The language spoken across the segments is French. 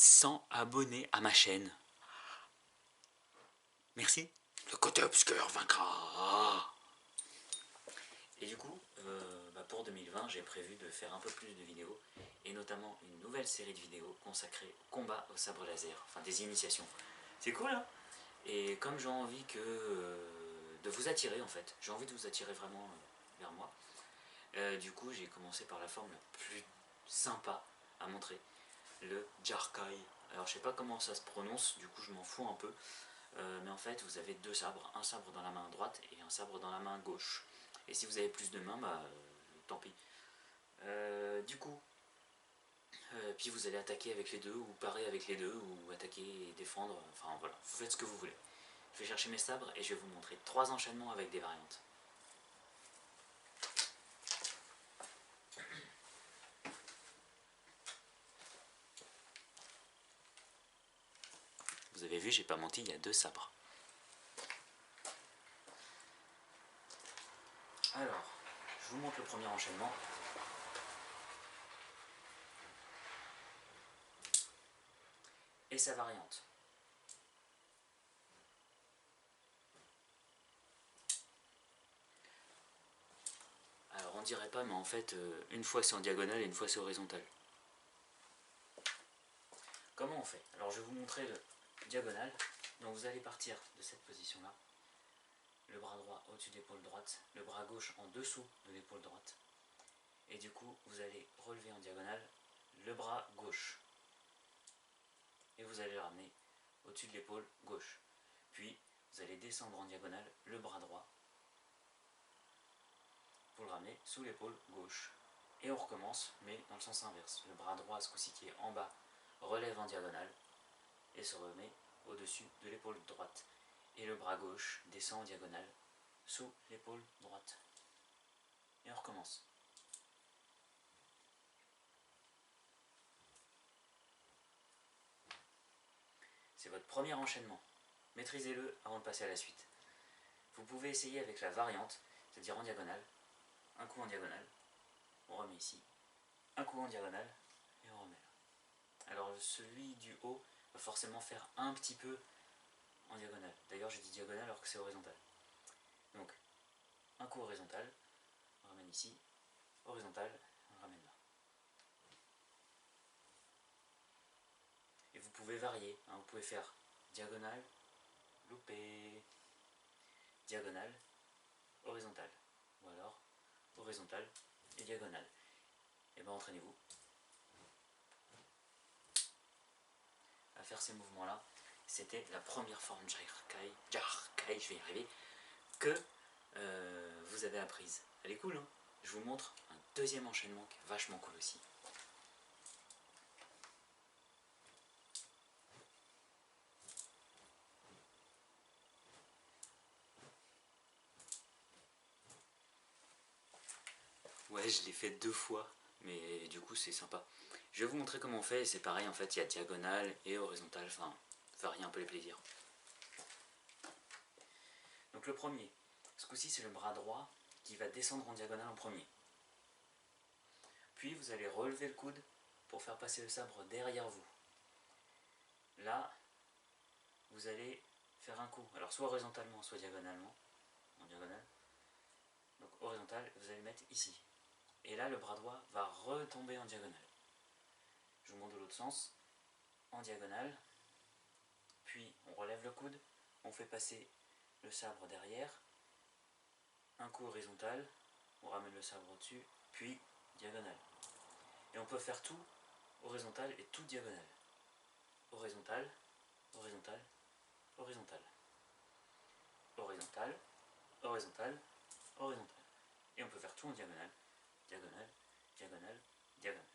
700 abonnés à ma chaîne. Merci. Le côté obscur vaincra. Et du coup, pour 2020, j'ai prévu de faire un peu plus de vidéos, et notamment une nouvelle série de vidéos consacrée au combat au sabre laser, enfin des initiations. C'est cool, hein? Et comme j'ai envie de vous attirer, en fait, j'ai envie de vous attirer vraiment vers moi, du coup j'ai commencé par la forme la plus sympa à montrer, le Jarkai. Alors je sais pas comment ça se prononce, du coup je m'en fous un peu, mais en fait vous avez deux sabres, un sabre dans la main droite et un sabre dans la main gauche. Et si vous avez plus de mains, tant pis. Du coup, puis vous allez attaquer avec les deux, ou parer avec les deux, ou attaquer et défendre, enfin voilà, vous faites ce que vous voulez. Je vais chercher mes sabres et je vais vous montrer 3 enchaînements avec des variantes. Vous avez vu, j'ai pas menti, il y a 2 sabres. Alors, je vous montre le premier enchaînement. Et sa variante. Alors on dirait pas, mais en fait, une fois c'est en diagonale et une fois c'est horizontal. Comment on fait? Alors je vais vous montrer le diagonale. Donc vous allez partir de cette position-là. Le bras droit au-dessus de l'épaule droite, le bras gauche en dessous de l'épaule droite. Et du coup, vous allez relever en diagonale le bras gauche. Et vous allez le ramener au-dessus de l'épaule gauche. Puis, vous allez descendre en diagonale le bras droit pour le ramener sous l'épaule gauche. Et on recommence, mais dans le sens inverse. Le bras droit, ce coup-ci qui est en bas, relève en diagonale et se remet au-dessus de l'épaule droite. Et le bras gauche descend en diagonale sous l'épaule droite. Et on recommence. C'est votre premier enchaînement. Maîtrisez-le avant de passer à la suite. Vous pouvez essayer avec la variante, c'est-à-dire en diagonale. Un coup en diagonale, on remet ici. Un coup en diagonale, et on remet là. Alors celui du haut va forcément faire un petit peu en diagonale. D'ailleurs j'ai dit diagonale alors que c'est horizontal. Donc, un coup horizontal, on ramène ici. Horizontal, on ramène là. Et vous pouvez varier, hein, vous pouvez faire diagonale, loupé, diagonale, horizontale, ou alors horizontale et diagonale. Et bien entraînez-vous à faire ces mouvements là. C'était la première forme Jarkai, je vais y arriver, que vous avez apprise. Elle est cool, hein? Je vous montre un deuxième enchaînement qui est vachement cool aussi. Ouais, je l'ai fait 2 fois, mais du coup c'est sympa. Je vais vous montrer comment on fait, et c'est pareil en fait, il y a diagonale et horizontale, enfin, varier un peu les plaisirs. Donc le premier, ce coup-ci c'est le bras droit qui va descendre en diagonale en premier. Puis vous allez relever le coude pour faire passer le sabre derrière vous. Là, vous allez faire un coup, alors soit horizontalement, soit diagonalement, en diagonale. Donc horizontal, vous allez le mettre ici. Et là, le bras droit va retomber en diagonale. Je vous montre de l'autre sens. En diagonale, puis on relève le coude, on fait passer le sabre derrière, un coup horizontal, on ramène le sabre au-dessus, puis diagonale. Et on peut faire tout horizontal et tout diagonal. Horizontal, horizontal, horizontal. Horizontal, horizontal, horizontal. Et on peut faire tout en diagonale. Diagonale, diagonale, diagonale.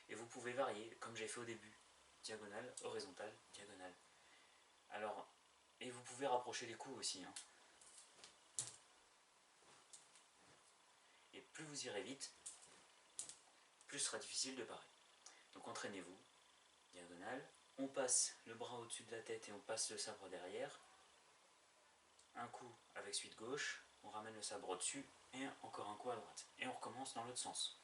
Et vous pouvez varier, comme j'ai fait au début. Diagonale, horizontale, diagonale. Alors, et vous pouvez rapprocher les coups aussi, hein. Et plus vous irez vite, plus ce sera difficile de parer. Donc entraînez-vous. Diagonale. On passe le bras au-dessus de la tête et on passe le sabre derrière. Un coup avec suite gauche, on ramène le sabre au-dessus, et encore un coup à droite. Et on recommence dans l'autre sens.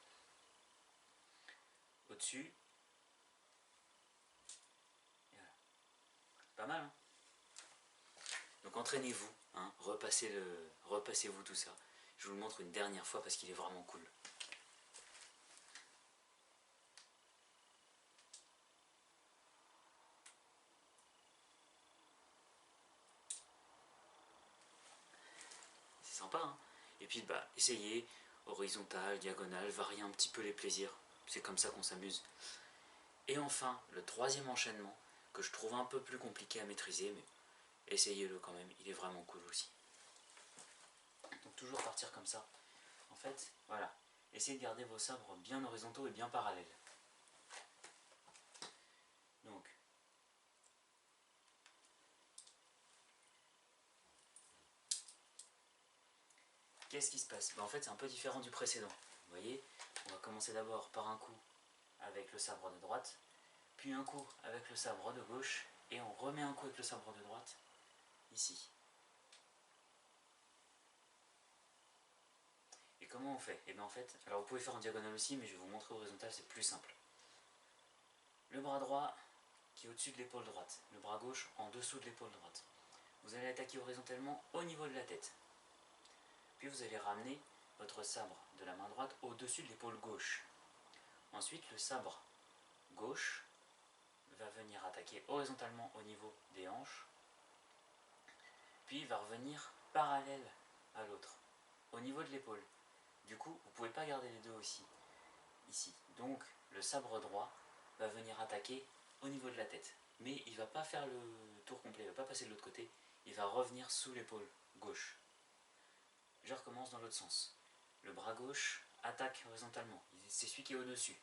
au-dessus. Voilà. Pas mal, hein? Donc entraînez-vous, hein, repassez-vous tout ça. Je vous le montre une dernière fois parce qu'il est vraiment cool. C'est sympa, hein? Et puis bah essayez, horizontal, diagonale, variez un petit peu les plaisirs. C'est comme ça qu'on s'amuse. Et enfin, le troisième enchaînement, que je trouve un peu plus compliqué à maîtriser, mais essayez-le quand même, il est vraiment cool aussi. Donc toujours partir comme ça. En fait, voilà, essayez de garder vos sabres bien horizontaux et bien parallèles. Donc, qu'est-ce qui se passe? En fait, c'est un peu différent du précédent. Vous voyez, on va commencer d'abord par un coup avec le sabre de droite, puis un coup avec le sabre de gauche, et on remet un coup avec le sabre de droite, ici. Et comment on fait? Et bien en fait, alors vous pouvez faire en diagonale aussi, mais je vais vous montrer horizontal, c'est plus simple. Le bras droit qui est au-dessus de l'épaule droite, le bras gauche en dessous de l'épaule droite. Vous allez attaquer horizontalement au niveau de la tête. Puis vous allez ramener votre sabre de la main droite au-dessus de l'épaule gauche. Ensuite, le sabre gauche va venir attaquer horizontalement au niveau des hanches, puis il va revenir parallèle à l'autre, au niveau de l'épaule. Du coup, vous ne pouvez pas garder les deux aussi, ici. Donc, le sabre droit va venir attaquer au niveau de la tête. Mais il ne va pas faire le tour complet, il ne va pas passer de l'autre côté, il va revenir sous l'épaule gauche. Je recommence dans l'autre sens. Le bras gauche attaque horizontalement, c'est celui qui est au-dessus.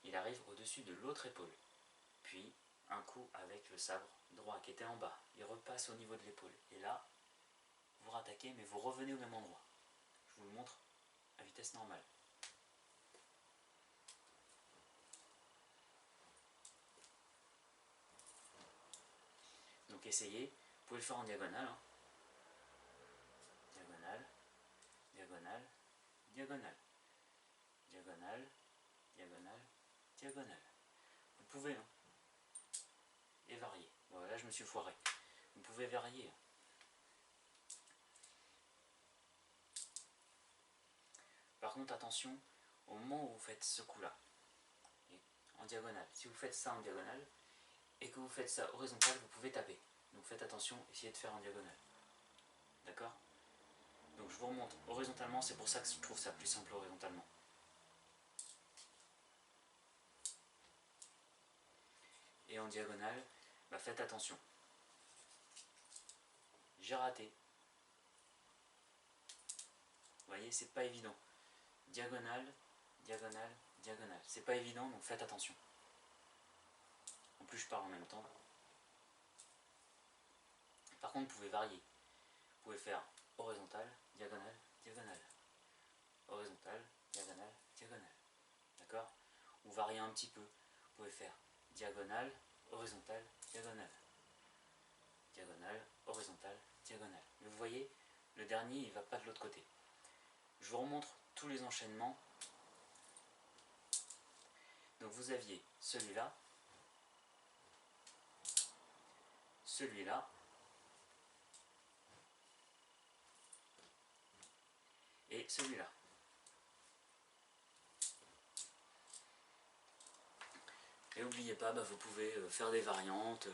Il arrive au-dessus de l'autre épaule. Puis, un coup avec le sabre droit qui était en bas. Il repasse au niveau de l'épaule. Et là, vous rattaquez, mais vous revenez au même endroit. Je vous le montre à vitesse normale. Donc essayez, vous pouvez le faire en diagonale. Hein. Diagonale, diagonale, diagonale. Diagonale, diagonale, diagonale. Vous pouvez, hein. Et varier. Bon, là je me suis foiré. Vous pouvez varier. Par contre, attention, au moment où vous faites ce coup-là, en diagonale, si vous faites ça en diagonale, et que vous faites ça horizontal, vous pouvez taper. Donc faites attention, essayez de faire en diagonale. D'accord? Donc je vous remonte horizontalement, c'est pour ça que je trouve ça plus simple horizontalement. Et en diagonale, bah faites attention. J'ai raté. Vous voyez, c'est pas évident. Diagonale, diagonale, diagonale. C'est pas évident, donc faites attention. En plus, je parle en même temps. Par contre, vous pouvez varier. Vous pouvez faire horizontal, diagonale, diagonale. Horizontal, diagonale, diagonale. D'accord? Ou varier un petit peu. Vous pouvez faire diagonale, horizontale, diagonale. Diagonale, horizontale, diagonale. Mais vous voyez, le dernier, il ne va pas de l'autre côté. Je vous remontre tous les enchaînements. Donc vous aviez celui-là, celui-là, et celui-là. Et n'oubliez pas, vous pouvez faire des variantes,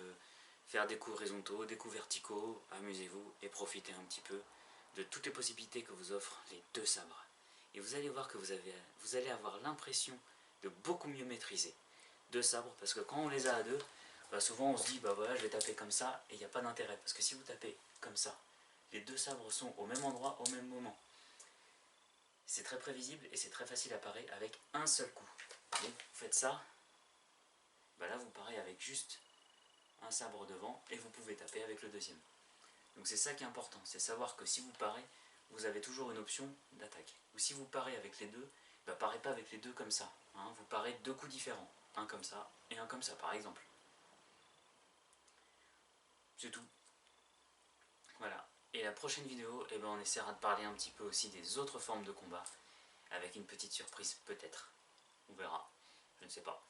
faire des coups horizontaux, des coups verticaux, amusez-vous et profitez un petit peu de toutes les possibilités que vous offrent les deux sabres. Et vous allez voir que vous allez avoir l'impression de beaucoup mieux maîtriser deux sabres, parce que quand on les a à deux, souvent on se dit, voilà, je vais taper comme ça, et il n'y a pas d'intérêt, parce que si vous tapez comme ça, les deux sabres sont au même endroit, au même moment. C'est très prévisible et c'est très facile à parer avec un seul coup. Et vous faites ça, là vous parez avec juste un sabre devant et vous pouvez taper avec le deuxième. Donc c'est ça qui est important, c'est savoir que si vous parez, vous avez toujours une option d'attaque. Ou si vous parez avec les deux, parez pas avec les deux comme ça. Hein, vous parez deux coups différents, un comme ça et un comme ça par exemple. C'est tout. Voilà. Et la prochaine vidéo, on essaiera de parler un petit peu aussi des autres formes de combat, avec une petite surprise peut-être. On verra. Je ne sais pas.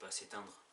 pas s'éteindre